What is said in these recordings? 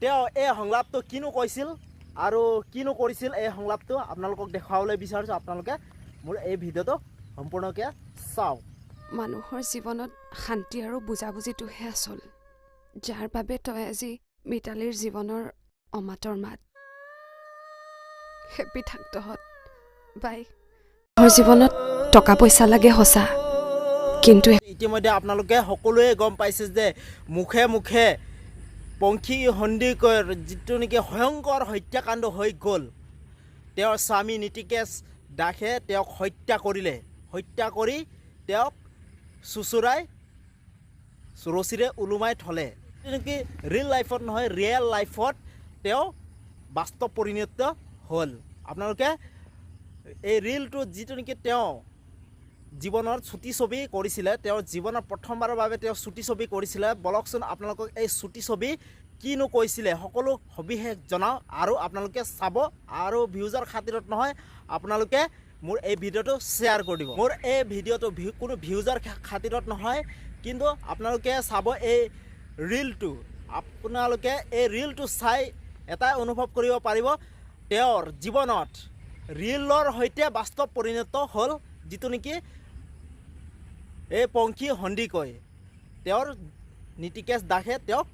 তেওঁ এই সংলাপটো কিনো কৈছিল আৰু কিনো কৰিছিল এই সংলাপটো আপোনালোকক দেখুৱাবলৈ বিচাৰিছোঁ। আপোনালোকে মোৰ এই ভিডিঅ'টো সম্পূৰ্ণকৈ চাওক। মানুহৰ জীৱনত শান্তি আৰু বুজাবুজিটোহে আচল, যাৰ বাবে তই আজি মিতালীৰ জীৱনৰ অমাতৰ মাত। হেপী থাক তহঁত, বাই। মোৰ জীৱনত টকা পইচা লাগে সঁচা, কিন্তু ইতিমধ্যে আপোনালোকে সকলোৱে গম পাইছে যে মুখে মুখে পংখী সন্দিকৈৰ যিটো নেকি ভয়ংকৰ হত্যাকাণ্ড হৈ গ'ল। তেওঁৰ স্বামী নীতিকেশ দাসে তেওঁক হত্যা কৰিলে। হত্যা কৰি তেওঁক চুচুৰাই ৰছীৰে ওলোমাই থলে। নেকি ৰিয়েল লাইফত নহয়, ৰিয়েল লাইফত তেওঁ বাস্তৱ পৰিণত হ'ল। আপোনালোকে এই ৰিলটো যিটো নেকি তেওঁ জীৱনৰ চুটি ছবি কৰিছিলে, তেওঁৰ জীৱনৰ প্ৰথমবাৰৰ বাবে তেওঁ চুটি ছবি কৰিছিলে। বলকচোন আপোনালোকক এই চুটি ছবি কিনো কৈছিলে সকলো সবিশেষ জনাওঁ আৰু আপোনালোকে চাব। আৰু ভিউজৰ খাতিৰত নহয়, আপোনালোকে মোৰ এই ভিডিঅ'টো শ্বেয়াৰ কৰি দিব। মোৰ এই ভিডিঅ'টো কোনো ভিউজৰ খাতিৰত নহয়, কিন্তু আপোনালোকে চাব এই ৰিলটো। আপোনালোকে এই ৰিলটো চাই এটাই অনুভৱ কৰিব পাৰিব, তেওঁৰ জীৱনত ৰিলৰ সৈতে বাস্তৱ পৰিণত হ'ল। যিটো নেকি এই পংখী সন্দিকৈ, তেওঁৰ নীতিকেশ দাসে তেওঁক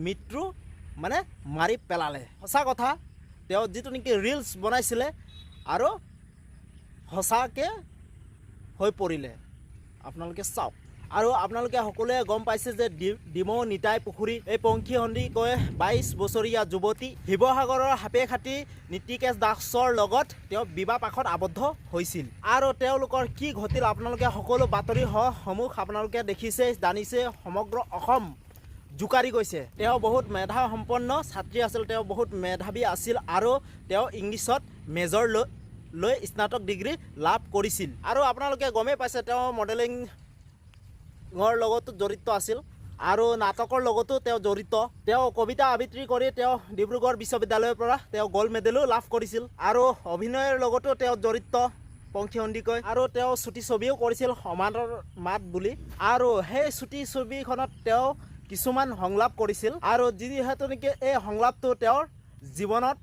মৃত্যু মানে মাৰি পেলালে। সঁচা কথা, তেওঁ যিটো নেকি ৰিলছ বনাইছিলে আৰু সঁচাকৈ হৈ পৰিলে। আপোনালোকে চাওক। আৰু আপোনালোকে সকলোৱে গম পাইছে যে ডিমৌ নিতাই পুখুৰী এই পংখী সন্দিকৈ 22 বছৰীয়া যুৱতী শিৱসাগৰৰ সাপেখাতি নীতিকেশ দাসৰ লগত তেওঁ বিবাহ পাশত আবদ্ধ হৈছিল। আৰু তেওঁলোকৰ কি ঘটিল আপোনালোকে সকলো বাতৰি সমূহ আপোনালোকে দেখিছে, জানিছে। সমগ্ৰ অসম জোকাৰি গৈছে। তেওঁ বহুত মেধা সম্পন্ন ছাত্ৰী আছিল, তেওঁ বহুত মেধাৱী আছিল আৰু তেওঁ ইংলিছত মেজৰ লৈ স্নাতক ডিগ্ৰী লাভ কৰিছিল। আৰু আপোনালোকে গমেই পাইছে তেওঁ মডেলিঙৰ লগতো জড়িত আছিল আৰু নাটকৰ লগতো তেওঁ জড়িত। তেওঁ কবিতা আবৃত্তি কৰি তেওঁ ডিব্ৰুগড় বিশ্ববিদ্যালয়ৰ পৰা তেওঁ গ'ল্ড মেডেলো লাভ কৰিছিল। আৰু অভিনয়ৰ লগতো তেওঁ জড়িত পংখী সন্দিকৈ। আৰু তেওঁ চুটি ছবিও কৰিছিল সমাদৰ মাত বুলি। আৰু সেই চুটি ছবিখনত তেওঁ কিছুমান সংলাপ কৰিছিল। আৰু যিহেতু নেকি এই সংলাপটো তেওঁৰ জীৱনত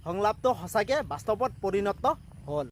সংলাপটো সঁচাকৈ বাস্তৱত পৰিণত হ'ল।